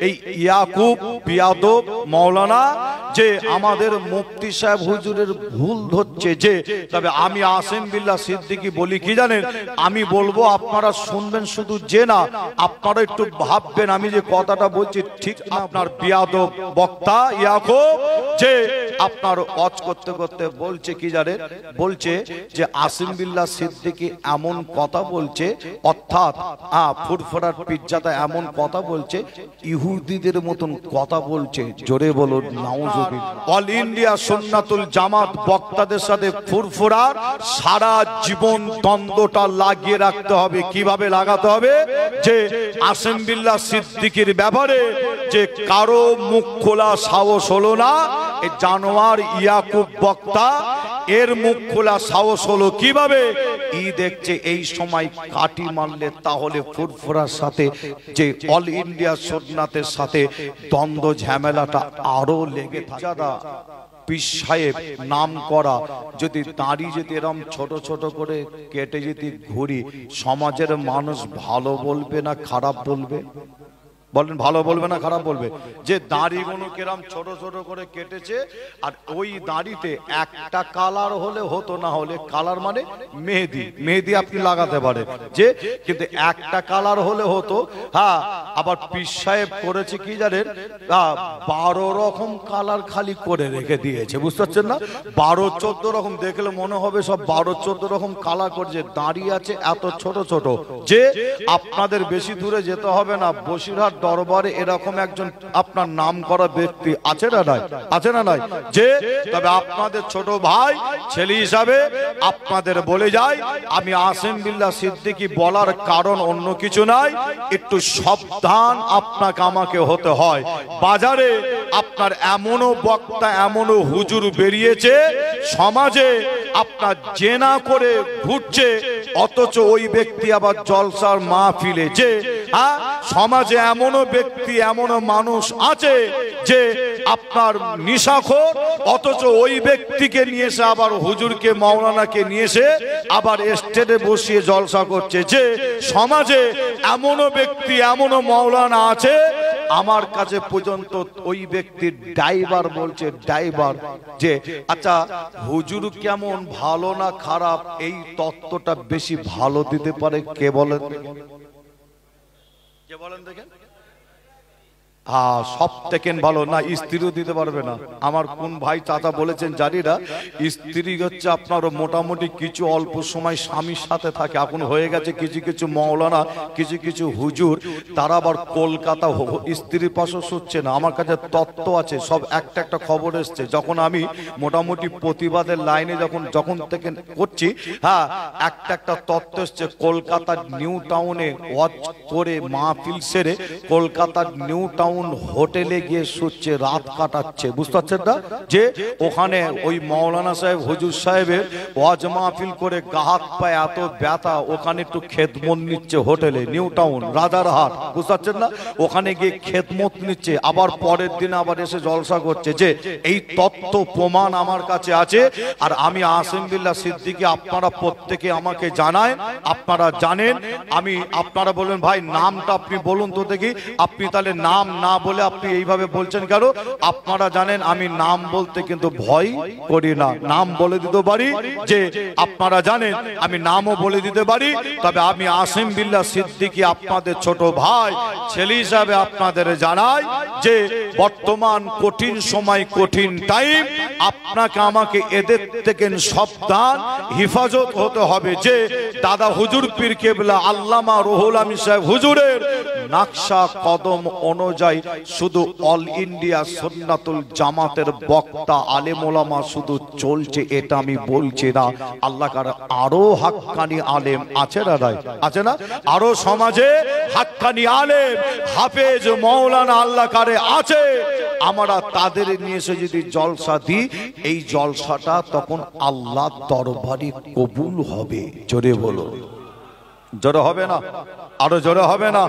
এই ইয়াকুব বিয়াদব মাওলানা যে আমাদের মুফতি সাহেব হুজুরের ভুল ধরছে যে, তবে আমি আসিম বিল্লাহ সিদ্দিকী বলি কি জানেন, আমি বলবো আপনারা শুনবেন শুধু যে না, আপনারা একটু ভাববেন আমি যে কথাটা বলছি ঠিক না। আপনার বিয়াদব বক্তা ইয়াকুব যে আপনার ওয়াজ করতে করতে বলছে কি জানেন, বলছে যে আসিম বিল্লাহ সিদ্দিকী এমন কথা বলছে, অর্থাৎ ফুরফুরার পিজ্জাটা এমন কথা বলছে, ইহুদিদের মতন কথা বলছে। জোরে বলুন নাউজুবিল্লাহ। অল ইন্ডিয়া সুন্নাতুল জামাত বক্তাদের সাথে ফুরফুরার সারা জীবন দ্বন্দ্বটা লাগিয়ে রাখতে হবে। কিভাবে লাগাতে হবে, যে আসিম বিল্লাহ সিদ্দিকীর ব্যাপারে যে কারো মুখ খোলা সাহস হলো না, এই জানোয়ার ইয়াকুব বক্তা এর মুখ খোলা সাহস হলো কিভাবে, ই দেখছে এই সময় কাটি মারলে তাহলে ফুরফুরার সাথে যে অল ইন্ডিয়া সুন্নাতের সাথে দ্বন্দ্ব ঝামেলাটা আরো লেগে থাকে। পীর সাহেব নাম করা যদি দাড়ি যদি এরকম ছোট ছোট করে কেটে যদি ঘুরি, সমাজের মানুষ ভালো বলবে না খারাপ বলবে? বলেন ভালো বলবে না খারাপ বলবে? যে দাড়িগুলো কেরাম ছোট ছোট করে কেটেছে, আর ওই দাড়িতে একটা কালার হলে হতো, না হলে কালার মানে মেহেদি, মেহেদি আপনি লাগাতে পারেন যে, কিন্তু একটা কালার হলে হতো। হ্যাঁ, আবার পীর সাহেব করেছে কি জানেন, 12 রকম কালার খালি করে রেখে দিয়েছে, বুঝতে পারছেন না? 12-14 রকম, দেখলে মনে হবে সব 12-14 রকম কালার করছে। দাঁড়িয়ে আছে এত ছোট ছোট যে আপনাদের বেশি দূরে যেতে হবে না, বসিরহাট দরবারে এরকম একজন আপনার নাম করা ব্যক্তি আছে না নাই? আছে না নাই? যে তবে আপনাদের ছোট ভাই ছেলে হিসাবে আপনাদের বলে যায়, আমি আসিম বিল্লাহ সিদ্দিকী বলার কারণ অন্য কিছু নাই, একটু সাবধান আপনাকে আমাকে হতে হয়। বাজারে আপনার এমনও বক্তা এমনও হুজুর বেরিয়েছে, সমাজে আপনার জেনা করে ঘুরছে, অথচ ওই ব্যক্তি আবার জলসার মাহফিলে। যে সমাজে এমনও ব্যক্তি এমনও মানুষ আছে যে আপনার নিশাখোর, অথচ ওই ব্যক্তিকে নিয়ে এসে আবার হুজুরকে মাওলানাকে নিয়ে এসে আবার স্টেজে বসিয়ে জলসা করছে। যে সমাজে এমনও ব্যক্তি এমনও মাওলানা আছে, আমার কাছে পর্যন্ত ওই ব্যক্তির ড্রাইভার বলছে, ড্রাইভার যে আচ্ছা হুজুর কেমন ভালো না খারাপ, এই তত্ত্বটা বেশি ভালো দিতে পারে কে বলেন? কে বলেন দেখেন? সব থেকে ভালো না, স্ত্রীও দিতে পারবে না। আমার কোন ভাই চাচা বলেছেন জানি না, স্ত্রী হচ্ছে আপনার মোটামুটি কিছু অল্প সময় স্বামীর সাথে থাকে। এখন হয়ে গেছে কিছু কিছু মাওলানা কিছু কিছু হুজুর, তারা আবার কলকাতা স্ত্রীর পাশে শুচ্ছে না। আমার কাছে তত্ত্ব আছে, সব একটা একটা খবর এসছে। যখন আমি মোটামুটি প্রতিবাদের লাইনে যখন থেকে করছি, হ্যাঁ, একটা একটা তত্ত্ব এসছে। কলকাতার নিউ টাউনে ওয়াচ করে মাহফিল সেরে কলকাতার নিউ টাউন হোটেলে গিয়ে শুচ্ছে, রাত কাটাচ্ছে, বুঝতে পারছেন না? যে ওখানে ওই মাওলানা সাহেব হুজুর সাহেবের ওয়াজ মাহফিল করে গাহাত পায় এত ব্যথা, ওখানে একটু খেদমত নিচ্ছে হোটেলে নিউ টাউন রাজারহাট, বুঝতে পারছেন না? ওখানে গিয়ে খেদমত নিচ্ছে, আবার পরের দিন আবার এসে জলসা করছে। যে এই তত্ত্ব প্রমাণ আমার কাছে আছে। আর আমি আসিম বিল্লাহ সিদ্দিকী, আপনারা প্রত্যেকে আমাকে জানায়, আপনারা জানেন। আমি আপনারা বলবেন ভাই নামটা আপনি বলুন তো দেখি, আপনি তাহলে নাম না বলে আপনি এইভাবে বলছেন কেন? আপনারা জানেন আমি নাম বলতে কিন্তু ভয় করি না, নাম বলে দিতে পারি। যে আপনারা জানেন আমি নামও বলে দিতে পারি। তবে আমি আসিম বিল্লাহ সিদ্দিকী আপনাদের ছোট ভাই ছেলে হিসাবে আপনাদের জানাই যে বর্তমান কঠিন সময়, কঠিন টাইম, আপনাকে আমাকে এদের থেকে সাবধান হিফাজত হতে হবে। যে দাদা হুজুর পীর কেবলা আল্লামা রুহুল আমিন সাহেব হুজুরের নকশা কদম অনুযায়ী শুধু অল ইন্ডিয়া সুন্নাতুল জামাতের বক্তা আলেম ওলামা শুধু চলছে, এটা আমি বলছি না। আল্লাহ কার আরো হাক্কানি আলেম আছে না নাই? আছে না? আরো সমাজে হাক্কানি আলেম হাফেজ মাওলানা আল্লাহ কারে আছে। আমরা তাদের নিয়ে এসে যদি জলসা দিই, এই জলসাটা তখন আল্লাহ দরবারে কবুল হবে। জোরে বলো, জোরে হবে না? আরো জোরে হবে না?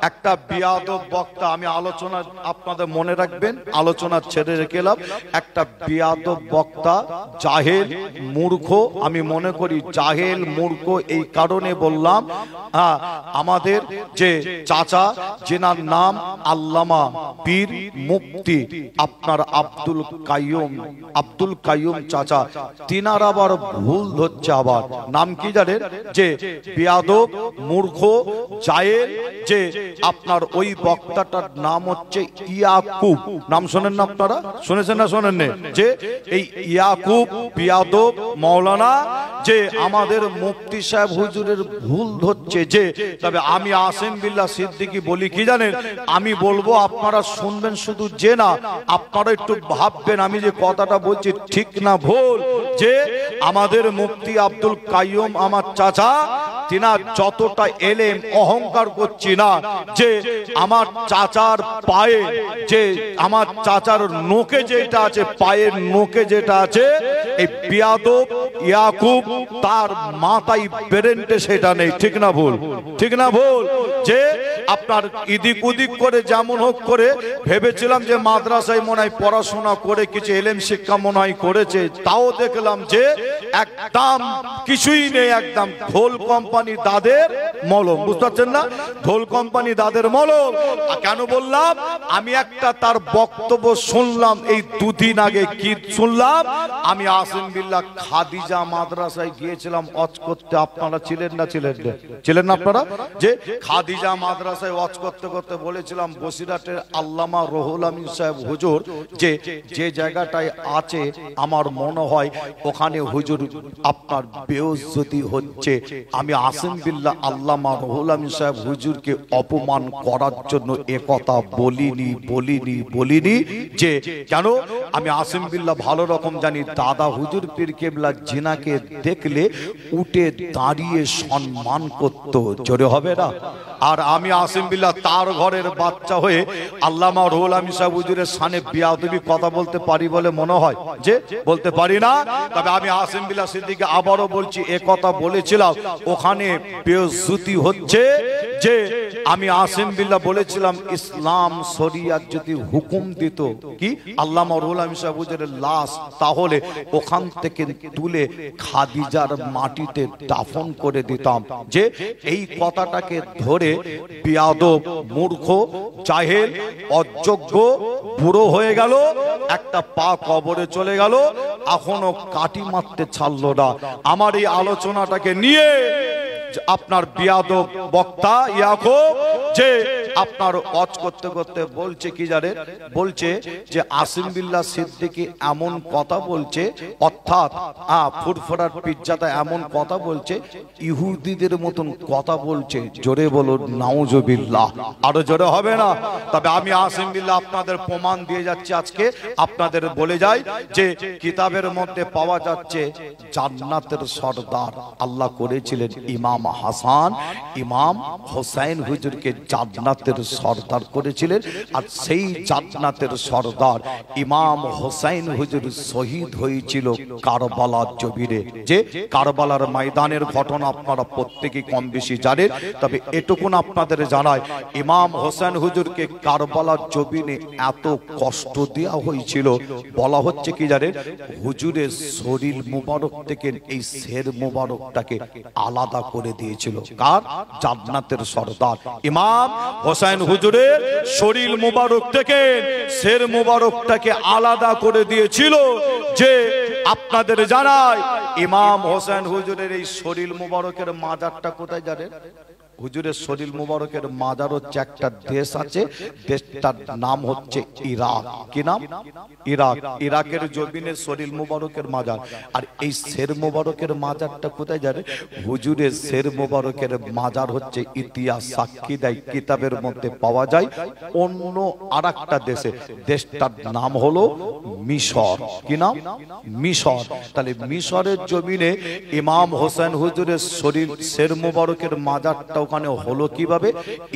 একটা বিয়াদব বক্তা, আমি আলোচনা আপনাদের মনে রাখবেন, আলোচনা ছেড়ে রেখেলাম। একটা বিয়াদব বক্তা, জাহেল মূর্খ, আমি মনে করি জাহেল মূর্খ এই কারণে বললাম, আমাদের যে চাচা যেনার নাম আল্লামা পীর মুফতি আপনার আব্দুল কাইয়ুম চাচা, তিনার আবার ভুল ধরছে। আবার নাম কি জানেন? যে বিয়াদব মূর্খ জাহেল, যে আপনার ওই বক্তাটার নাম হচ্ছে ইয়াকুব। নাম শোনেন না আপনারা? শুনেছেন না শোনেন না? যে এই ইয়াকুব বিয়াদব মাওলানা যে আমাদের মুফতি সাহেব হুজুরের ভুল ধরছে। যে তবে আমি আসিম বিল্লাহ সিদ্দিকী বলি কি জানেন, আমি বলবো আপনারা শুনবেন শুধু, যে না আপনারা একটু ভাববেন আমি যে কথাটা বলছি ঠিক না ভুল। যে আমাদের মুফতি আব্দুল কাইয়ুম আমার চাচা, তিনার যতটা এলেম, অহংকার করছি না, যে আমার চাচার পায়ে, যে আমার চাচার নোকে যেটা আছে, পায়ের নোকে যেটা আছে, এই বিয়াদব ইয়াকুব তার মাথায় বেরেন্টে সেটা নেই। ঠিক না ভুল? ঠিক না ভুল? যে আপনার ইদিক উদিক করে যেমন হোক করে ভেবেছিলাম যে মাদ্রাসায় মনে হয় পড়াশোনা করে কিছু এলেম শিক্ষা মনে হয় করেছে, তাও দেখলাম যে একদম কিছুই নেই, একদম ঢোল কোম্পানি দাদের মলম। বুঝতে পারছেন না? ঢোল কোম্পানি দাদের মলম। কেন বললাম? আমি একটা তার বক্তব্য শুনলাম এই দুদিন আগে। কি শুনলাম? আমি আসিম বিল্লাহ খাদিজা মাদ্রাসায় গিয়েছিলাম ওয়াজ করতে। আপনারা ছিলেন না? ছিলেন না আপনারা? যে খাদিজা মাদ্রাসায় ওয়াজ করতে করতে বলেছিলাম বসিরহাটের আল্লামা রুহুল আমিন সাহেব হুজুর যে জায়গাটায় আছে, আমার মনে হয় ওখানে হুজুর আপনার বেইজ্জতি হচ্ছে। আমি আসিম বিল্লাহ আল্লামা রুহুল আমিন সাহেব হুজুরকে অপমান করার জন্য একথা বলিনি। যে কেন? আমি আসিম বিল্লাহ ভালো রকম জানি, দাদা হুজুর পীর কেবলা জিনাকে দেখলে উঠে দাঁড়িয়ে সম্মান করত। জোরে হবে না? আর আমি আসিম বিল্লাহ তার ঘরের বাচ্চা হয়ে আল্লামা রুহুল আমিন সাহেব হুজুরের শানে বিয়াদবি কথা বলতে পারি বলে মনে হয়? যে বলতে পারি না। তবে আমি আসিম বিল্লাহ সিদ্দিকী আবারও বলছি, কথা বলেছিলাম ওখানে বেইজ্জতি হচ্ছে। যে আমি আসিম বিল্লাহ বলেছিলাম ইসলাম শরিয়ত যদি হুকুম দিত কি আল্লামা রুহুল আমিন সাহেব হুজুরের লাশ, তাহলে ওখান থেকে তুলে খাদিজার মাটিতে দাফন করে দিতাম। যে এই কথাটাকে ধরে বিয়াদব মূর্খ জাহেল অযোগ্য বুড়ো হয়ে গেল, একটা পা কবরে চলে গেল, এখনো কাটি মারতে ছাড়লো না। আমার এই আলোচনাটাকে নিয়ে আপনার বিয়াদব বক্তা ইয়াকুব যে আপনার ওয়াজ করতে করতে বলছে কি জানেন? বলছে যে আসিম বিল্লাহ সিদ্দিকী এমন কথা বলছে, অর্থাৎ ফুরফুরার পিজ্জাটা এমন কথা বলছে, ইহুদিদের মতন কথা বলছে। জোরে বলুন নাউজুবিল্লাহ। আরো জোরে হবে না? তবে আমি আসিম বিল্লাহ আপনাদের প্রমাণ দিয়ে যাচ্ছি। আজকে আপনাদের বলে যাই যে কিতাবের মধ্যে পাওয়া যাচ্ছে জান্নাতের সর্দার আল্লাহ করেছিলেন ইমাম হাসান, ইমাম হোসেন হুজুরকে জান্নাতের সর্দার করেছিলেন। আর সেই জান্নাতের সর্দার ইমাম হোসেন হুজুর শহীদ হয়েছিল কারবালার জমিনে। যে কারবালার ময়দানের ঘটনা আপনারা প্রত্যেকেই কম বেশি জানেন। তবে এটুকুন আপনাদের জানাই, ইমাম হোসেন হুজুরকে কারবালার জমিনে এত কষ্ট দেওয়া হয়েছিল, বলা হচ্ছে কি জানেন? হুজুরের শরীর মুবারক থেকে এই শের মুবারকটাকে আলাদা করে দিয়েছিল। কার? জান্নাতের সর্দার ইমাম হোসেন হুজুরের শরীর মুবারক থেকে শের মুবারকটাকে আলাদা করে দিয়েছিল। যে আপনাদের জানায় ইমাম হোসেন হুজুরের এই শরীর মুবারকের মাজারটা কোথায় জানেন? হুজুরের শরীর মুবারকের মাজার হচ্ছে একটা দেশ আছে, দেশটার নাম হচ্ছে ইরাক। কি নাম? ইরাক। ইরাকের জমিনে শরীর মুবারকের মাজার। আর এই শের মুবারকের মাজারটা কোথায় জানে? হুজুরের শের মুবারকের মাজার হচ্ছে ইতিহাস সাক্ষী দেয়, কিতাবের মধ্যে পাওয়া যায় অন্য আরেকটা দেশে। দেশটার নাম হলো মিশর। কি নাম? মিশর। তাহলে মিশরের জমিনে ইমাম হোসেন হুজুরের শরীর শের মুবারকের মাজারটাও ওখানে হলো কিভাবে?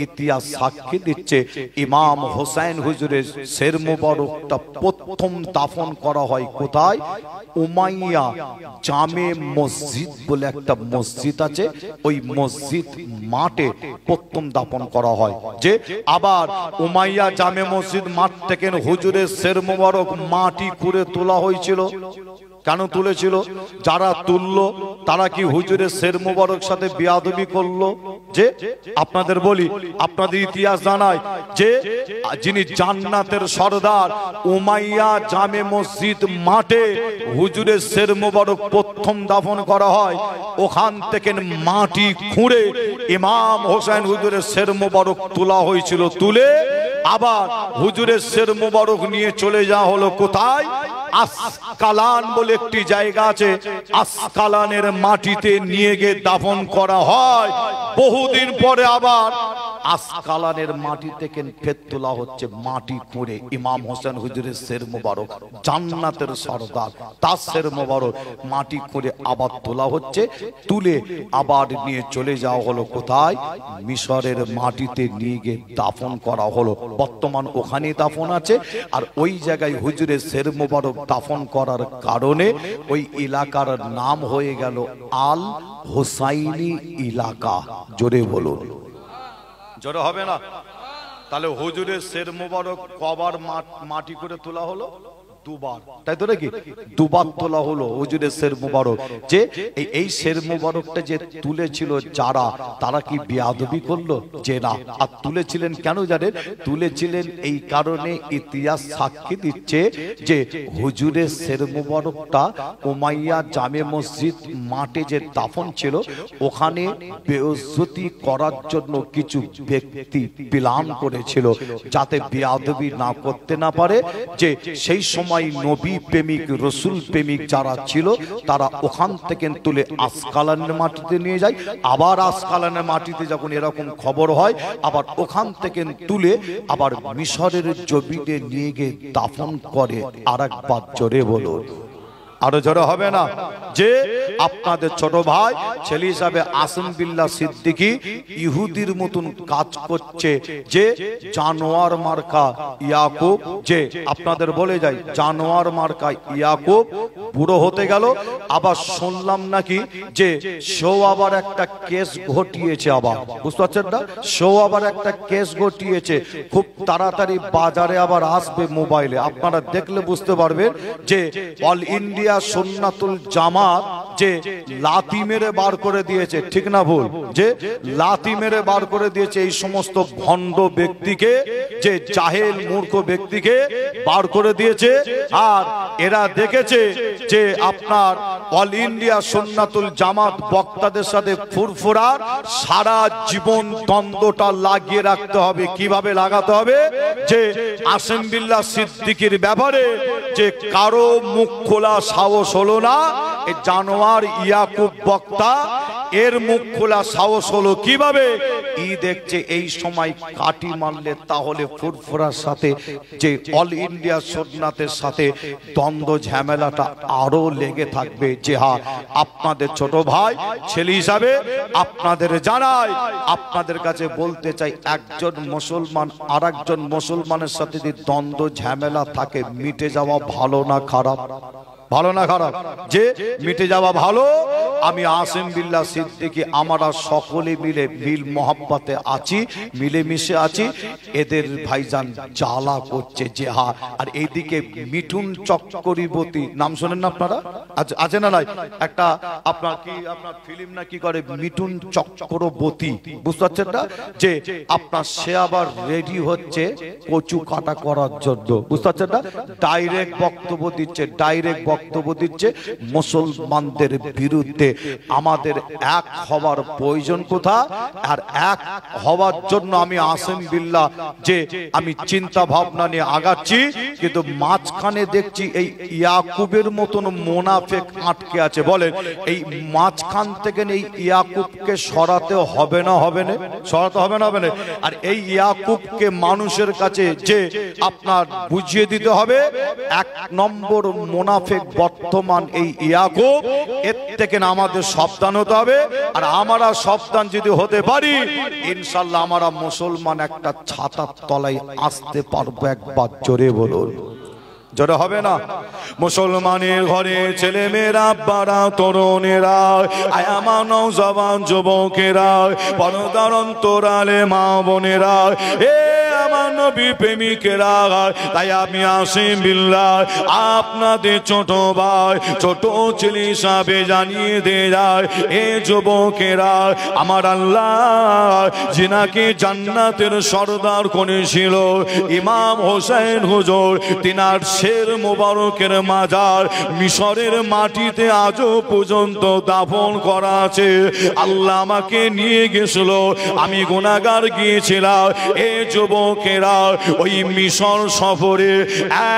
ইতিহাস সাক্ষী দিচ্ছে ইমাম হোসেন হুজুরের শের মুবারকটা প্রথম দাফন করা হয় কোথায়? উমাইয়া জামে মসজিদ বলে একটা মসজিদ আছে, ওই মসজিদ মাঠে প্রথম দাফন করা হয়। যে আবার উমাইয়া জামে মসজিদ মাঠ থেকে হুজুরের শের মুবারক মাটি খুঁড়ে তোলা হয়েছিল। কেন তুলেছিল? যারা তুললো তারা কি হুজুরের শের মুবারক সাথে বেয়াদবি করলো? যে আপনাদের বলি, আপনাদের ইতিহাস জানায় যে যিনি জান্নাতের সরদার, উমাইয়া জামে মসজিদ মাঠে হুজুরের শের মুবারক প্রথম দাফন করা হয়। ওখান থেকে মাটি খুঁড়ে ইমাম হোসেন হুজুরের শের মুবারক তোলা হয়েছিল। তুলে আবার হুজুরের শের মুবারক নিয়ে চলে যাওয়া হলো কোথায়? আসকালান বলে একটি জায়গা আছে, আসকালানের মাটিতে নিয়ে গিয়ে দাফন করা হয়। বহুদিন পরে আবার আসকালানের মাটি থেকে ফের তোলা হচ্ছে মাটি খুঁড়ে ইমাম হোসেন হুজুরের শের মুবারক, জান্নাতের সরদার, তার শের মুবারক মাটি খুঁড়ে আবার তোলা হচ্ছে। তুলে আবার নিয়ে চলে যাওয়া হলো কোথায়? মিশরের মাটিতে নিয়ে গিয়ে দাফন করা হলো। বর্তমান ওখানে দাফন আছে। আর ওই জায়গায় হুজুরের শের মুবারক দাফন করার কারণে ওই এলাকার নাম হয়ে গেল আল হোসাইনি এলাকা। জোরে বলুন, জোরে হবে না? তাহলে হুজুরের শের মুবারক কবার মাটি করে তোলা হলো? দুবার, তাই তো নাকি? দুবার তোলা হলো হুজুরের শের মুবারক। যে এই শের মুবারকটা যে তুলেছিল যারা, তারা কি বেয়াদবি করলো? যে না। আর তুলেছিলেন কেন জানেন? তুলেছিলেন এই কারণে, ইতিহাস সাক্ষী দিচ্ছে যে হুজুরের শের মুবারকটা উমাইয়া জামে মসজিদ মাঠে যে দাফন ছিল, ওখানে বেইজ্জতি করার জন্য কিছু ব্যক্তি প্ল্যান করেছিল যাতে বেয়াদবি না করতে না পারে। যে সেই সময় নবী প্রেমিক, রসুল প্রেমিক যারা ছিল, তারা ওখান থেকে তুলে আসকালানের মাটিতে নিয়ে যায়। আবার আসকালানের মাটিতে যখন এরকম খবর হয়, আবার ওখান থেকে তুলে আবার মিশরের জমিনে নিয়ে গিয়ে দাফন করে। আর একবার জোরে বলুন, আরো জোরে হবে না? যে আপনাদের ছোট ভাই ছেলে হিসাবে আসিম বিল্লাহ সিদ্দিকী ইহুদির মতন কাজ করছে। যে জানোয়ার মার্কা ইয়াকুব, যে আপনাদের বলে যায় জানোয়ার মার্কা ইয়াকুব বুড়ো হতে গেল। আবার শুনলাম নাকি যে সেও আবার একটা কেস ঘটিয়েছে। আবার বুঝতে পারছেন না? সেও আবার একটা কেস ঘটিয়েছে। খুব তাড়াতাড়ি বাজারে আবার আসবে মোবাইলে, আপনারা দেখলে বুঝতে পারবেন যে অল ইন্ডিয়া সুন্নাতুল জামাত যে লাথি মেরে বার করে দিয়েছে। ঠিক না ভুল? যে লাথি মেরে বার করে দিয়েছে এই সমস্ত ভণ্ড ব্যক্তিকে, যে জাহেল মূর্খ ব্যক্তিকে বার করে দিয়েছে। আর এরা দেখেছে যে আপনার অল ইন্ডিয়া সুন্নাতুল জামাত বক্তাদের সাথে ফুরফুরার সারা জীবন দ্বন্দ্বটা লাগিয়ে রাখতে হবে। কিভাবে লাগাতে হবে? যে আসিম বিল্লাহ সিদ্দিকীর ব্যাপারে যে কারো মুখ খোলা সাহস হলো না, এই জানোয়ার ইয়াকুব বক্তা এর মুখ খোলা সাহস হলো কিভাবে? ই দেখছে এই সময় কাটি মারলে তাহলে ফুরফুরার সাথে যে অল ইন্ডিয়া সুন্নাতের সাথে দ্বন্দ্ব ঝামেলাটা আরো লেগে থাকবে। যে হ্যাঁ, আপনাদের ছোট ভাই ছেলে হিসাবে আপনাদের জানাই, আপনাদের কাছে বলতে চাই, একজন মুসলমান আর একজন মুসলমানের সাথে যদি দ্বন্দ্ব ঝামেলা থাকে, মিটে যাওয়া ভালো না খারাপ? ভালো না খারাপ? যে মিটে যাওয়া ভালো। আমি আসিম বিল্লাহ সিদ্দিকী আমরা সকলে মিলে মিল মোহাব্বতে আছি, মিলেমিশে আছি। এদের ভাইজান জ্বালা করছে। যে হ্যাঁ, আর এইদিকে মিঠুন চক্রবর্তী নাম শোনেন না আপনারা? আছে না নাই? একটা আপনার কি আপনার ফিল্ম না কি করে মিঠুন চক্রবর্তী, বুঝতে পারছেন না? যে আপনার সে আবার রেডি হচ্ছে কচু কাটা করার জন্য, বুঝতে পারছেন না? ডাইরেক্ট বক্তব্য দিচ্ছে, ডাইরেক্ট বক্তব্য দিচ্ছে মুসলমানদের বিরুদ্ধে। আমাদের এক হওয়ার প্রয়োজন কোথায়? আর এক হওয়ার জন্য আমি আসিম বিল্লাহ যে আমি চিন্তা ভাবনা নিয়ে আগাচ্ছি, কিন্তু মাঝখানে দেখছি এই ইয়াকুবের মতন মুনাফিক আটকে আছে। বলেন এই মাঝখান থেকে এই ইয়াকুবকে সরাতে হবে না? হবে না? সরাতে হবে না? হবে না? আর এই ইয়াকুবকে মানুষের কাছে যে আপনার বুঝিয়ে দিতে হবে, এক নম্বর মুনাফিক বর্তমান এই ইয়াকুব, এর থেকে না আমাদের সাবধান হতে হবে। আর আমরা সাবধান যদি হতে পারি, ইনশাআল্লাহ আমরা মুসলমান একটা ছাতার তলায় আসতে পারবো। একবার জোরে বলুন, জোরে হবে না? মুসলমানের ঘরে ছেলে মেয়েরা, বারা তরুণেরা, আয়ামা নওজওয়ান যুবকেরা, পর্দার অন্তরালে মা বোনেরা, এ আমার নবী প্রেমিকেরা, তাই আমি আসিম বিল্লাহ আপনাদের ছোট ভাই, ছোট ছেলে হিসাবে জানিয়ে দিয়ে যায়, এ যুবকেরা, আমার আল্লাহ যিনাকে জান্নাতের সর্দার করেছিল ইমাম হোসেন হুজুর, তিনার শের মোবারকের মাজার মিশরের মাটিতে আজও পর্যন্ত দাফন করা আছে। আল্লাহ আমাকে নিয়ে গেছিল, আমি গুনাহগার গিয়েছিলাম। এ যুবকেরা, ওই মিশর সফরে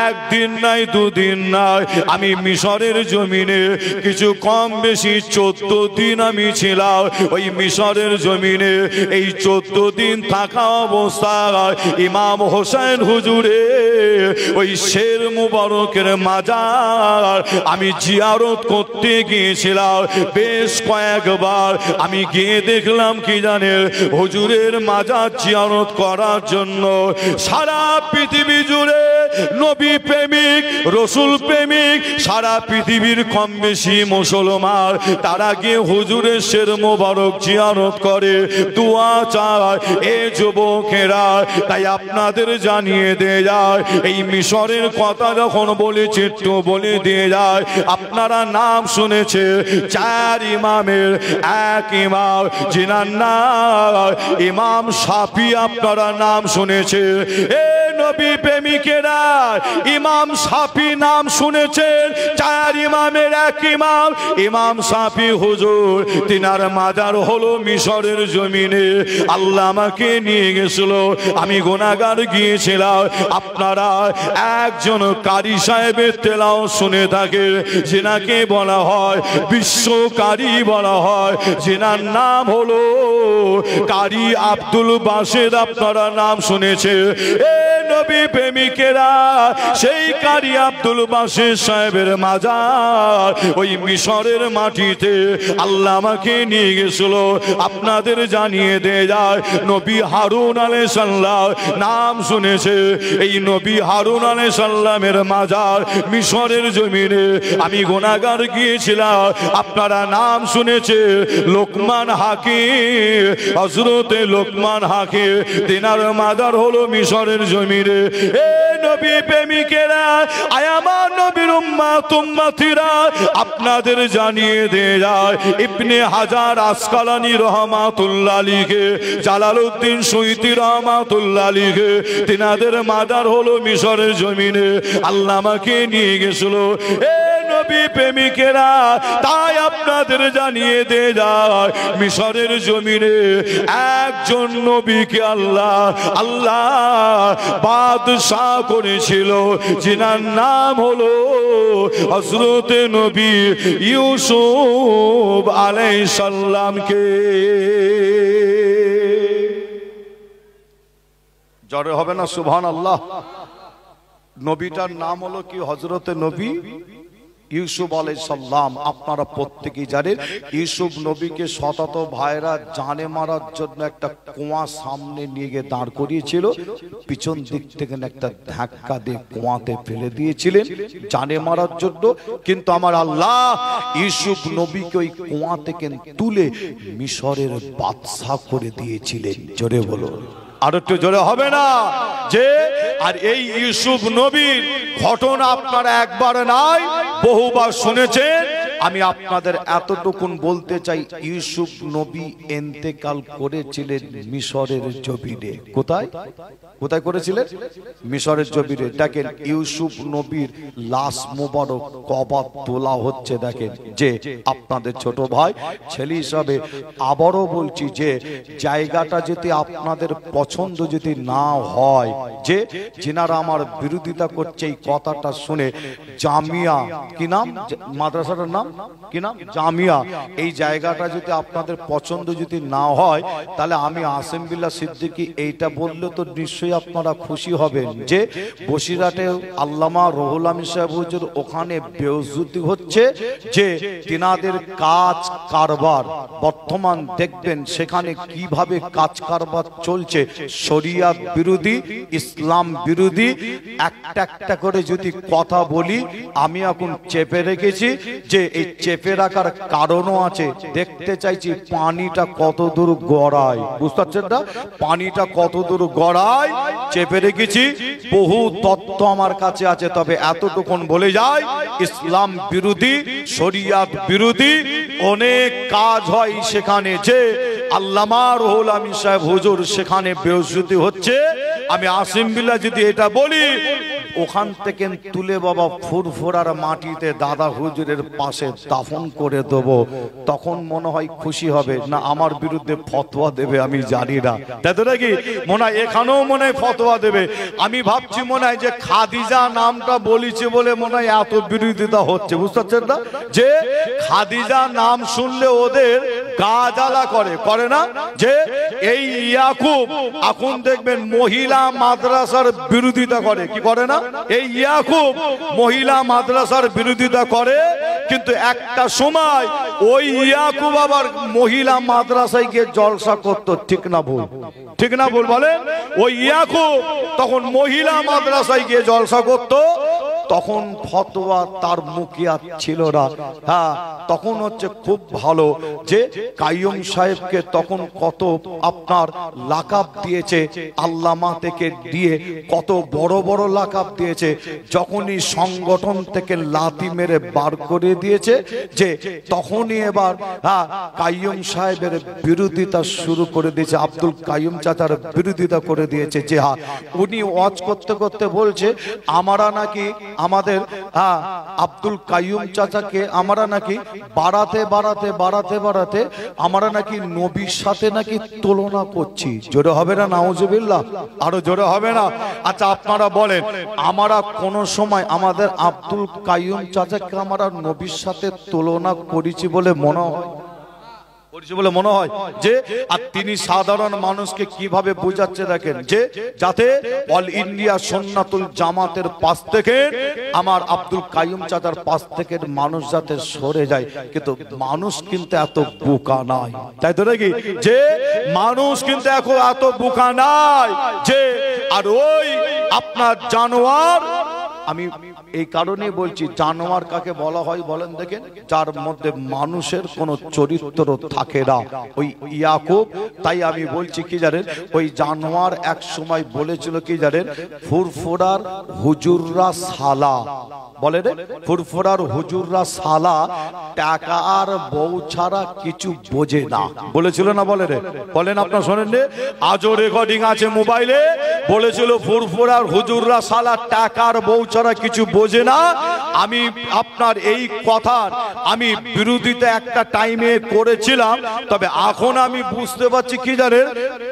একদিন নাই দুদিন নাই, আমি মিশরের জমিনে কিছু কম বেশি 14 দিন আমি ছিলাম ওই মিশরের জমিনে। এই 14 দিন থাকা অবস্থায় ইমাম হোসেন হুজুরে ওই শের মুবারকের মাজার আমি জিয়ারত করতে গিয়েছিলাম বেশ কয়েকবার। আমি গিয়ে দেখলাম কি জানেন, হুজুরের মাজার জিয়ারত করার জন্য সারা পৃথিবী জুড়ে নবী প্রেমিক, রসুল প্রেমিক, সারা পৃথিবীর কম বেশি মুসলমান তারা গিয়ে হুজুরের শের মোবারক জিয়ারত করে, দোয়া চায়। এ যুবকেরা, তাই আপনাদের জানিয়ে দিয়ে যায়, এই মিশরের কথা যখন বলেছি একটু বলে দিয়ে যায়। আপনারা নাম শুনেছে 4 ইমামের এক ইমাম, যিনার নাম ইমাম শাফি, আপনারা নাম শুনেছে। এ নবী প্রেমিকেরা, ইমাম শাফি নাম শুনেছেন, 4 ইমামের এক ইমাম ইমাম শাফি হুজুর, তিনার মাজার হলো মিশরের জমিনে। আল্লাহ আমাকে নিয়ে গেছিল, আমি গুনাহগার গিয়েছিলাম। আপনারা একজন কারি সাহেবের তেলাও শুনে থাকে, যিনাকে বলা হয় বিশ্বকারী বলা হয়, যিনার নাম হলো কারি আব্দুল বাসেদ, আপনারা নাম শুনেছে। এ নবী প্রেমিকেরা, সেই কারি আব্দুল বাসেদ সাহেবের মাজার ওই মিশরের মাটিতে আল্লাহ আমাকে নিয়ে গেছিল। আপনাদের জানিয়ে দিয়ে যায়, নবী হারুন আলাইহিস সালাম নাম শুনেছে, এই নবী হারুন আলাইহিস সালামের মাজার মিশরের জমিনে আমি গুনাহগার গিয়েছিলাম। আপনারা নাম শুনেছে লোকমান হাকিম, হযরতে লোকমান হাকিম, তিনার মাজার হলো মিশরের জমিনে। এ নবী প্রেমিকেরা, আয় আমার নবীর উম্মত উম্মতিরা, আপনাদের জানিয়ে দিয়ে যায়, ইবনে হাজার আসকালানি রহমাতুল্লাহ আলাইহি, জালালউদ্দিন সুয়ুতী রহমাতুল্লাহ আলাইহি, তিনাদের মাজার হলো মিশরের জমিনে। আল্লাহ আমাকে নিয়ে গেছিল। এ নবী প্রেমিকেরা, তাই আপনাদের জানিয়ে দিয়ে যায়, মিশরের জমিনে একজন নবীকে আল্লাহ বাদশাহ করেছিল, যিনার নাম হলো হযরতে নবী ইউসুফ আলাইহিস সালামকে। জোরে হবে না সুবহানাল্লাহ? নবীটার নাম হলো কি? হযরতে নবী ইউসুফ আলাইহিস সালাম। আপনারা প্রত্যেকেই জানেন, ইউসুফ নবীকে শতাত ভাইরা জানে মারার জন্য একটা কুয়া সামনে নিয়ে গিয়ে দাঁড় করিয়েছিল, পিছন দিক থেকে একটা ধাক্কা দিয়ে কুয়াতে ফেলে দিয়েছিলেন জানে মারার জন্য। কিন্তু আমার আল্লাহ ইউসুফ নবীকে ওই কুয়া থেকে তুলে মিশরের বাদশা করে দিয়েছিলেন। জোরে বলো, আর একটু জোরে হবে না? যে আর এই ইউসুফ নবীর ঘটনা আপনারা একবার নাই বহুবার শুনেছেন। আমি আপনাদের এতটুকুন বলতে চাই, ইউসুফ নবী ইন্তেকাল করেছিলেন মিশরের জমিনে। কোথায় কোথায় করেছিলেন? মিশরের জমিনে। দেখেন ইউসুফ নবীর লাশ মোবারক কবর তোলা হচ্ছে। দেখেন যে আপনাদের ছোট ভাই ছেলে হিসাবে আবারও বলছি, যে জায়গাটা যদি আপনাদের পছন্দ যদি না হয়, যে যিনারা আমার বিরোধিতা করছে এই কথাটা শুনে, জামিয়া কি নাম মাদ্রাসাটার নাম? কি নাম, জামিয়া। এই জায়গাটা যদি আপনাদের পছন্দ যদি না হয়, তাহলে আমি আসিম বিল্লাহ সিদ্দিকী এইটা বললে তো নিশ্চয়ই আপনারা খুশি হবেন যে বসিরহাটে আল্লামা রুহুল আমিন সাহেব হুজুর ওখানে বেউজ্জতি হচ্ছে, যে তিনাদের কাজ কারবার বর্তমান দেখবেন সেখানে কিভাবে কাজ কারবার চলছে, শরিয়াত বিরোধী, ইসলাম বিরোধী। একটা একটা করে যদি কথা বলি, আমি এখন চেপে রেখেছি, যে এই চেপে রাখার কারণও আছে। দেখতে চাইছি পানিটা কত দূর গড়ায়, বুঝতে পারছেন না, পানিটা কত দূর গড়ায় চেপে রেখেছি। বহু তত্ত্ব আমার কাছে আছে, তবে এতটুকুন বলে যায়, ইসলাম বিরোধী, শরিয়াত বিরোধী অনেক কাজ হয় সেখানে, যে আল্লামা রুহুল আমিন সাহেব হুজুর সেখানে বেউজ্জতি হচ্ছে। আমি আসিম বিল্লাহ যদি এটা বলি, ওখান থেকে তুলে বাবা ফুরফুরার মাটিতে দাদা হুজুরের পাশে দাফন করে দেব, তখন মনে হয় খুশি হবে না আমার বিরুদ্ধে ফতোয়া দেবে, আমি জানি না, তাই তো নাকি? মনে হয় এখানেও মনে হয় ফতোয়া দেবে। আমি ভাবছি মনে হয় যে খাদিজা নামটা বলেছে বলে মনে হয় এত বিরোধিতা হচ্ছে, বুঝতে পারছেন না, যে খাদিজা নাম শুনলে ওদের গা জ্বালা করে না, যে এই ইয়াকুব এখন দেখবেন মহিলা মাদ্রাসার বিরোধিতা করে, কি করে না, এই ইয়াকুব মহিলা মাদ্রাসার বিরোধিতা করে, কিন্তু একটা সময় ওই ইয়াকুব আবার মহিলা মাদ্রাসায় গিয়ে জলসা করতো, ঠিক না ভুল, ঠিক না ভুল বলেন? ওই ইয়াকুব তখন মহিলা মাদ্রাসায় গিয়ে জলসা করতো, তখন ফতোয়া তার মুখিয়াত ছিল না। হ্যাঁ, তখন হচ্ছে খুব ভালো যে কাইয়ুম সাহেবকে তখন কত আপনার লাকাব দিয়েছে, আল্লামা থেকে দিয়ে কত বড় বড় লাকাব দিয়েছে। যখনই সংগঠন থেকে লাথি মেরে বার করে দিয়েছে, যে তখনই এবার কাইয়ুম সাহেবের বিরোধিতা শুরু করে দিয়েছে, আব্দুল কাইয়ুম চাচার বিরোধিতা করে দিয়েছে, যে হ্যাঁ উনি ওয়াজ করতে করতে বলছে আমরা নাকি আমাদের আব্দুল কাইয়ুম চাচাকে আমরা নাকি বাড়াতে বাড়াতে বাড়াতে বাড়াতে আমরা নাকি নবীর সাথে নাকি তুলনা করছি। জোরে হবে না নাউজুবিল্লাহ? আরো জোরে হবে না? আচ্ছা আপনারা বলেন, আমরা কোন সময় আমাদের আব্দুল কাইয়ুম চাচাকে আমরা নবীর সাথে তুলনা করেছি বলে মনে হয়? বলে মনে হয় যে, আর তিনি সাধারণ মানুষকে কিভাবে বোঝাচ্ছে দেখেন, যে যাতে অল ইন্ডিয়া সুন্নাতুল জামাতের পাশ থেকে আমার আব্দুল কাইয়ুম চাচার পাশ থেকে মানুষ যাতে সরে যায়। কিন্তু মানুষ কিন্তু এত বোকা নাই, তাই তো নাকি? যে মানুষ কিন্তু এখন এত বোকা নাই, যে আর ওই আপনার জানোয়ার, আমি এই কারণে বলছি জানোয়ার কাকে বলা হয় বলেন দেখেন, যার মধ্যে মানুষের কোনো চরিত্র থাকে না, ওই ইয়াকুব। তাই আমি বলছি কি জানেন, ওই জানোয়ার এক সময় বলেছিল কি জানেন, ফুরফুরার হুজুররা সালা, বলে রে ফুরফুরার হুজুররা সালা, টাকা আর বউ ছাড়া কিছু বোঝে না, বলেছিল না? বলে রে, বলেন আপনারা শোনেন রে, আজও রেকর্ডিং আছে মোবাইলে, বলেছিল ফুরফুরার হুজুররা সালা, টাকার বউ ছাড়া কিছু বোঝে না। আমি আপনার এই কথার আমি বিরোধিতা একটা টাইমে করেছিলাম, তবে এখন আমি বুঝতে পারছি কি জানেন,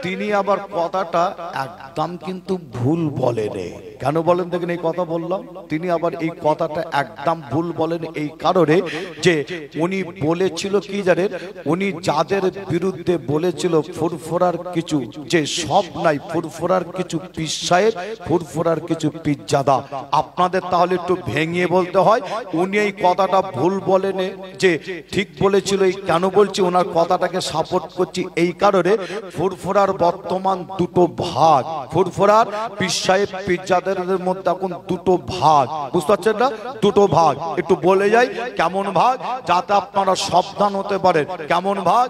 তিনি আবার কথাটা একদম কিন্তু ভুল বলেন। কেন বলেন দেখেন এই কথা বললাম? তিনি আবার এই কথাটা একদম ভুল বলেন এই কারণে যে উনি বলেছিল কি জানেন, উনি যাদের বিরুদ্ধে বলেছিল ফুরফুরার কিছু, যে সব নাই, ফুরফুরার কিছু পীর সাহেব, ফুরফুরার কিছু পীরজাদা। আপনাদের তাহলে একটু ভেঙে বলতে হয়, উনি এই কথাটা ভুল বলেন, যে ঠিক বলেছিল। এই কেন বলছি, ওনার কথাটাকে সাপোর্ট করছি এই কারণে, ফুরফুরার বর্তমান দুটো ভাগ, ফুরফুরার পীর সাহেব পীরজাদাদের মধ্যে এখন দুটো ভাগ, বুঝতে পারছেন না? দুটো ভাগ একটু বলে যাই কেমন ভাগ, যাতে আপনারা সাবধান হতে পারেন। কেমন ভাগ?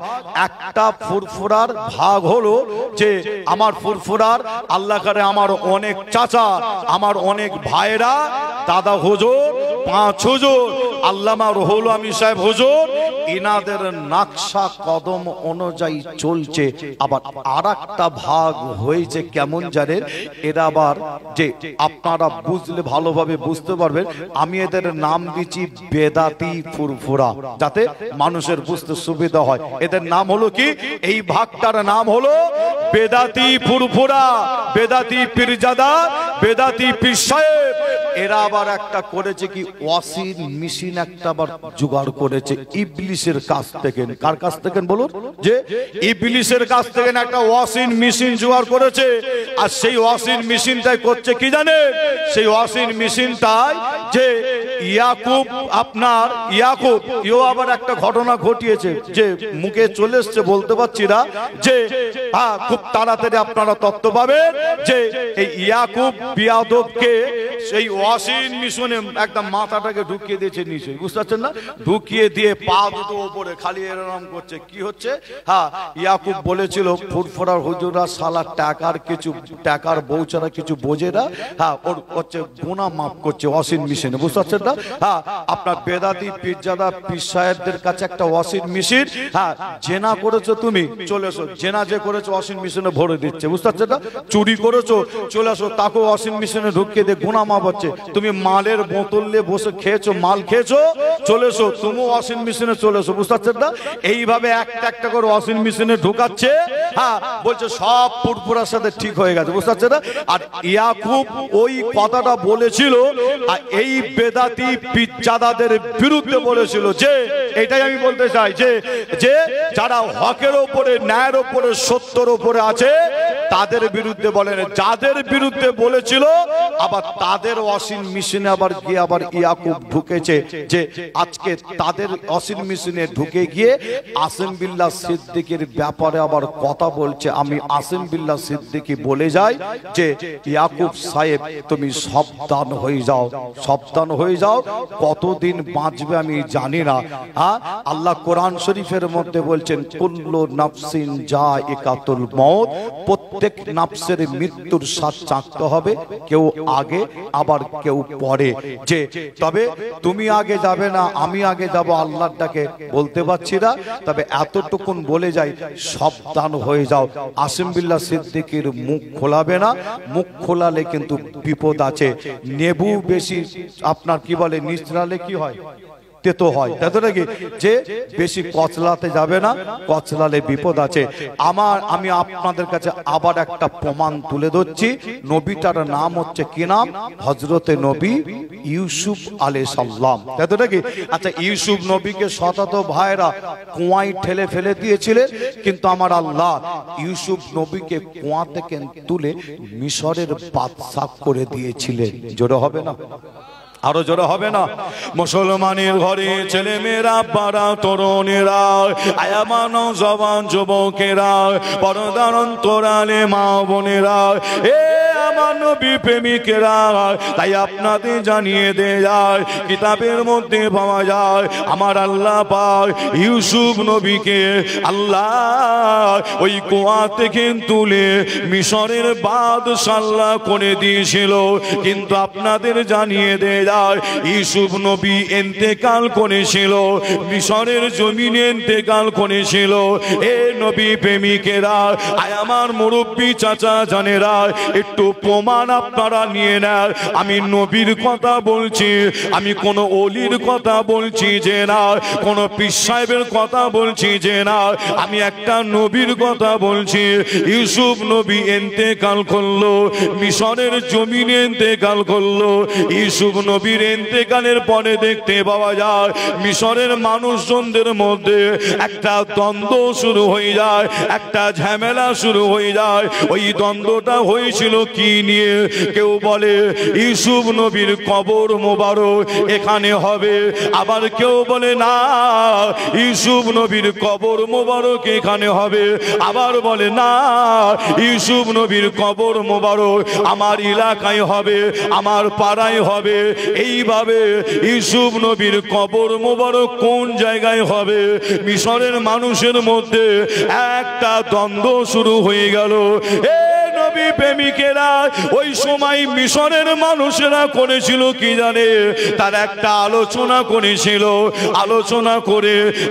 একটা ফুরফুরার ভাগ হলো যে আমার ফুরফুরার আল্লাহ করে আমার অনেক চাচা, আমার অনেক ভাইরা, দাদা হুজুর, 5 হুজুর, আল্লামা রুহুল আমিন সাহেব হুজুর, ইনাদের নকশা কদম অনুযায়ী চলছে। আবার আরেকটা ভাগ হয়েছে কেমন জানেন, এরা আবার যে আপনারা বুঝলে ভালোভাবে বুঝতে পারবেন, আমি এদের নাম দিচ্ছি বেদাতি ফুরফুরা, যাতে মানুষের বুঝতে সুবিধা হয়। এদের নাম হলো কি, এই ভাগটার নাম হলো বেদাতি ফুরফুরা, বেদাতি পীরজাদা, বেদাতি পীর সাহেব, এরা আবার একটা করেছে কি ওয়াশিং মেশিন একটা আবার জোগাড় করেছে ইবলিসের কাছ থেকে। কার কাছ থেকে বলুন? যে ইবলিসের কাছ থেকে একটা ওয়াশিং মেশিন জোগাড় করেছে। আর সেই ওয়াশিং মেশিনটাই করছে কি জানেন? সেই ওয়াশিং মেশিনটাই যে ইয়াকুব আপনার ইয়াকুব ইও আবার একটা ঘটনা ঘটিয়েছে যে মুখে চলে এসছে বলতে পারছি না, যে হ্যাঁ খুব তাড়াতাড়ি আপনারা তত্ত্ব পাবেন যে এই ইয়াকুব বিয়াদবকে সেই ওয়াশিং মেশিনে একদম মাথাটাকে ঢুকিয়ে দিয়েছে নিচে, বুঝতে পারছেন না? ঢুকিয়ে দিয়ে পা দুটো উপরে খালি এরকম করছে। কি হচ্ছে? হ্যাঁ ইয়াকুব বলেছিল ফুরফুরার হুজুরা সালা টাকার বউচারা কিছু বোঝে না। হ্যাঁ ওর হচ্ছে গুনাহ মাফ করছে ওয়াশিং মেশিনে, বুঝতে পারছেন না? হ্যাঁ আপনার বেদাতি পীরজাদা পীর সাহেবদের কাছে একটা ওয়াশিং মেশিন, হ্যাঁ জেনা করেছো তুমি চলে এসো, জেনা যে করেছো ওয়াশিং মেশিনে ভরে দিচ্ছে, বুঝতে পারছেন না? চুরি করেছো চলে আসো, তাকে ওয়াশিং মেশিনে ঢুকিয়ে দিয়ে গুনাহ মাফ হচ্ছে। তুমি মালের বোতল নিয়ে বসে খেয়েছো, মাল খেয়েছো চলে এসো, তুমিও ওয়াশিং মেশিনে চলে এসো, বুঝতে পারছেন না? এইভাবে একটা একটা করে ওয়াশিং মেশিনে ঢুকাচ্ছে। হ্যাঁ বলছে সব ফুরফুরার সাথে ঠিক হয়ে গেছে, বুঝতে পারছেন না? আর ইয়াকুব ওই কথাটা বলেছিল আর এই বেদাতি পীরজাদাদের বিরুদ্ধে বলেছিল যে এটাই আমি বলতে চাই যে যে যারা হকের উপরে ন্যায়ের উপরে সত্যের উপরে আছে তাদের বিরুদ্ধে বলেন, যাদের বিরুদ্ধে বলেছিল আবার তাদের ওয়াশিং মেশিনে আবার গিয়ে আবার ইয়াকুব ঢুকেছে। যে আজকে তাদের ওয়াশিং মেশিনে ঢুকে গিয়ে আসিম বিল্লাহ সিদ্দিকীর ব্যাপারে আবার কথা বলছে। আমি আসিম বিল্লাহ সিদ্দিকী বলে যাই যে ইয়াকুব সাহেব তুমি সাবধান হয়ে যাও, সাবধান হয়ে যাও, কতদিন বাঁচবে আমি জানি না। হ্যাঁ আল্লাহ কোরআন শরীফের মধ্যে বলছেন কুল্লু নাফসিন যায়িকাতুল মউত, প্রত্যেক নাফসের মৃত্যুর স্বাদ চাখতে হবে, কেউ আগে আবার কেউ পরে। যে তবে তুমি আগে যাবে না আমি আগে যাব আল্লাহর ডাকে বলতে পারছি না, তবে এতটুকুন বলে যাই সাবধান হয়ে যাও। আসিম বিল্লাহ সিদ্দিকীর মুখ খোলাবে না, মুখ খোলালে কিন্তু বিপদ আছে। নেবু বেশি আপনার কি বলে নিচড়ালে কি হয়? তেতো হয়, তাই তো নাকি? যে বেশি কচলাতে যাবে না, কচলালে বিপদ আছে। আমি আপনাদের কাছে আবার একটা প্রমাণ তুলে ধরছি। নবীটার নাম হচ্ছে কি নাম? হযরতে নবী ইউসুফ আলাইহিস সালাম, তাই তো নাকি? আচ্ছা ইউসুফ নবীকে শতাত ভাইরা কুয়ায় ঠেলে ফেলে দিয়েছিলেন, কিন্তু আমার আল্লাহ ইউসুফ নবীকে কুয়া থেকে তুলে মিশরের বাদশা করে দিয়েছিলেন। জোরে হবে না? আরো জোরে হবে না? মুসলমানের ঘরে ছেলে মেয়েরা, পাড়া তরুণেরা, আয়ামান জওয়ান যুবকেরা, পর্দার অন্তরালে মা বোনেরা, এ আমার নবী প্রেমিকেরা, তাই আপনাদের জানিয়ে দেয়া যায় কিতাবের মধ্যে পাওয়া যায় আমার আল্লাহ পাক ইউসুফ নবীকে আল্লাহ ওই কুয়া থেকে তুলে মিশরের বাদশাহ করে দিয়েছিল। কিন্তু আপনাদের জানিয়ে দেয়া ইউসুফ নবী ইন্তেকাল করেছিল, মিশরের জমিনে ইন্তেকাল করেছিল। এ নবী প্রেমিকেরা, আমার মুরব্বী চাচা জানেরা, একটু প্রমাণ আপনারা নিয়ে নেন। আমি নবীর কথা বলছি, আমি কোন ওলির কথা বলছি যে না, কোন পীর সাহেবের কথা বলছি যে না, আমি একটা নবীর কথা বলছি। ইউসুফ নবী ইন্তেকাল করলো, মিশরের জমিনে ইন্তেকাল করলো। ইউসুফ নবীর ইন্তেকালের পরে দেখতে পাওয়া যায় মিশরের মানুষজনদের মধ্যে একটা দ্বন্দ্ব শুরু হয়ে যায়, একটা ঝামেলা শুরু হয়ে যায়। ওই দ্বন্দ্বটা হয়েছিল কি নিয়ে? কেউ বলে ইউসুফ নবীর কবর মোবারক এখানে হবে, আবার কেউ বলে না ইউসুফ নবীর কবর মোবারক এখানে হবে, আবার বলে না ইউসুফ নবীর কবর মোবারক আমার এলাকায় হবে, আমার পাড়ায় হবে। এইভাবে ইউসুফ নবীর কবর মোবারক কোন জায়গায় হবে মিশরের মানুষের মধ্যে একটা দ্বন্দ্ব শুরু হয়ে গেল। নবী প্রেমিকেরা ওই সময় মিশরের মানুষেরা করেছিল কি জানে? তার একটা আলোচনা করেছিল,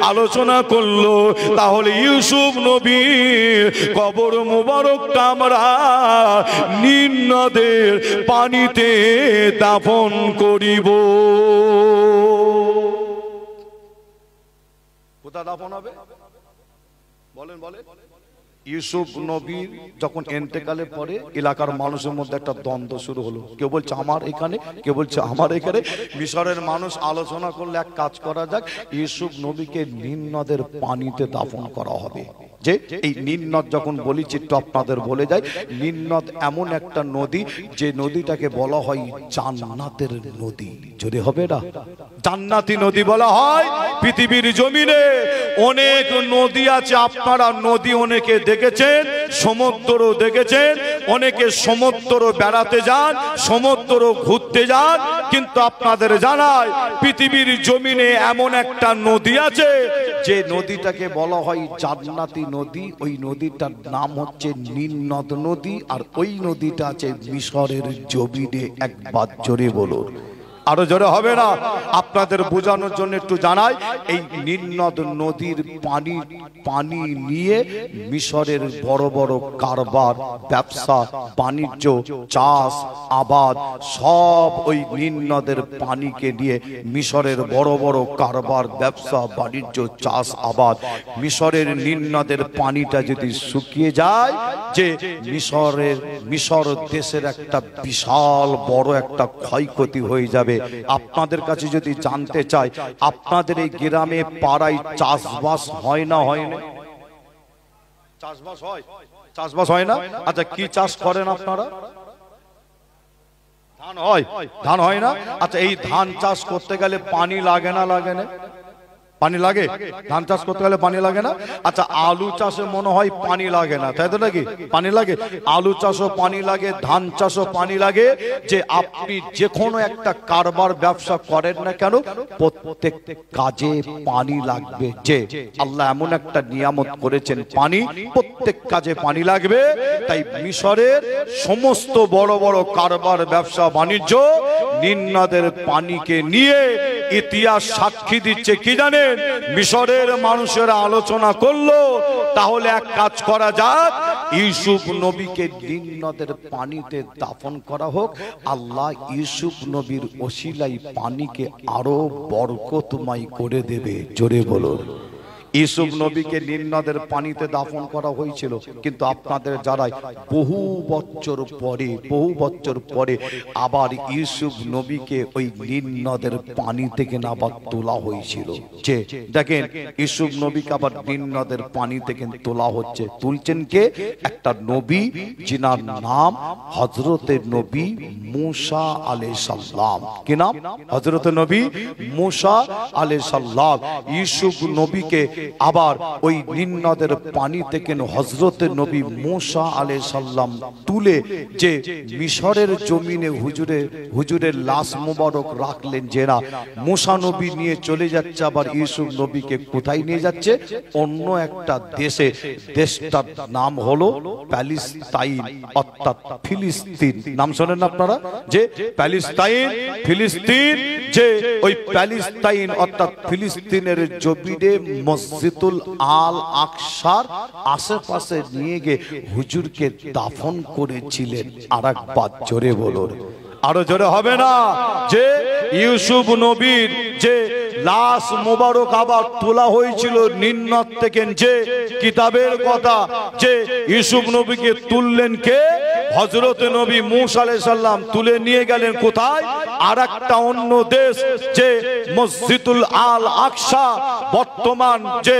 আলোচনা করলো তাহলে ইউসুফ নবী কবর মোবারকটা আমরা নীল নদের পানিতে দাফন করিব। কোথা দাফন হবে বলেন? ইউসুফ নবী যখন এন্তেকালে পরে এলাকার মানুষের মধ্যে একটা দ্বন্দ্ব শুরু হলো, কেউ বলছে আমার এখানে, কেউ বলছে আমার এখানে। মিশরের মানুষ আলোচনা করলে এক কাজ করা যাক, ইউসুফ নবীকে নীল নদের পানিতে দাফন করা হবে। যে এই নীল নদ যখন বলেছি একটু আপনাদের বলে যায়, নীল নদ এমন একটা নদী যে নদীটাকে বলা হয় জান্নাতের নদী। যদি হবে না জান্নাতি নদী বলা হয়। পৃথিবীর জমিনে অনেক নদী আছে, আপনারা নদী অনেকে দেখেছেন, সমুদ্রও দেখেছেন, অনেকে সমুদ্র বেড়াতে যান, সমুদ্র ঘুরতে যান, কিন্তু আপনাদের জানায় পৃথিবীর জমিনে এমন একটা নদী আছে যে নদীটাকে বলা হয় জান্নাতি নদী। ওই নদীটার নাম হচ্ছে নীল নদ নদী। আর ওই নদীটা আছে মিশরের জমিনে। একবার জোরে বলুন, আরো জোরে হবে না? আপনাদের বোঝানোর জন্য একটু জানাই, এই নীল নদ নদীর পানি নিয়ে মিশরের বড় বড় কারবার, ব্যবসা বাণিজ্য, চাষ আবাদ সব ওই নীল নদের পানিকে নিয়ে মিশরের বড় বড় কারবার, ব্যবসা বাণিজ্য, চাষ আবাদ। মিশরের নীল নদের পানিটা যদি শুকিয়ে যায়, যে মিশর দেশের একটা বিশাল বড় একটা ক্ষয়ক্ষতি হয়ে যাবে। আপনাদের কাছে যদি জানতে চাই, আপনাদের এই গ্রামে পাড়ায় চাষবাস হয় না? হয় না? চাষবাস হয়? চাষবাস হয় না? আচ্ছা, কি চাষ করেন আপনারা? ধান হয়? ধান হয় না? আচ্ছা, এই ধান চাষ করতে গেলে পানি লাগে না? লাগে না? পানি লাগে? ধান চাষ করতে গেলে পানি লাগে না? আচ্ছা, আলু চাষে মনে হয় পানি লাগে না, তাই তো নাকি? পানি লাগে। আলু চাষও পানি লাগে, ধান চাষও পানি লাগে। যে আপনি যে কোনো একটা কারবার ব্যবসা করেন না কেন, প্রত্যেক কাজে পানি লাগবে। যে আল্লাহ এমন একটা নিয়ামত করেছেন পানি, প্রত্যেক কাজে পানি লাগবে। তাই মিশরের সমস্ত বড় বড় কারবার, ব্যবসা বাণিজ্য নীল নদের পানিকে নিয়ে ইতিহাস সাক্ষী দিচ্ছে। কি জানেন? মিশরের মানুষেরা আলোচনা করলো, তাহলে এক কাজ করা যাক, ইউসুফ নবীকে নীল নদের পানিতে দাফন করা হোক। আল্লাহ ইউসুফ নবীর ওসিলাই পানিকে আরো বরকতময় করে দেবে। জোরে বলো। ইউসুফ নবীকে নীল নদের পানিতে দাফন করা হয়েছিল, কিন্তু আপনাদের যারাই বহু বছর পরে আবার ইউসুফ নবীকে ওই নীল নদের পানি থেকে আবার তোলা হয়েছিল। যে দেখেন, ইউসুফ নবীকে আবার নীল নদের পানি থেকে তোলা হচ্ছে। তুলছেন কে? একটা নবী, যিনার নাম হযরতে নবী মূসা আলাইহিস সালাম। কি নাম? হযরতে নবী মূসা আলাইহিস সালাম। ইউসুফ নবীকে আবার ওই নীল নদের পানি থেকে হযরতে নবী মূসা আলাইহিস সালাম তুলে যে মিশরের জমিনে হুজুরের লাশ মোবারক রাখলেন। যে না, মূসা নবী নিয়ে চলে যাচ্ছে, আবার ইউসুফ নবীকে কোথায় নিয়ে যাচ্ছে? অন্য একটা দেশে। দেশটার নাম হলো প্যালেস্তাইন, অর্থাৎ ফিলিস্তিন। নাম শোনেন আপনারা? যে প্যালেস্তাইন, ফিলিস্তিন। যে ওই প্যালেস্তাইন অর্থাৎ ফিলিস্তিনের জমিনে মসজিদুল আল আকসার আশেপাশে নিয়ে গিয়ে হুজুরকে দাফন করেছিলেন। আর একবার জোরে বলুন, আরো জোরে হবে না? যে ইউসুফ নবীর যে লাশ মোবারক আবার তোলা হয়েছিল নীল নদ থেকে, যে কিতাবের কথা, যে ইউসুফ নবীকে তুললেন কে? হযরতে নবী মূসা আলাইহিস সালাম। তুলে নিয়ে গেলেন কোথায়? আর একটা অন্য দেশ, যে মসজিদুল আল আকসা, বর্তমান যে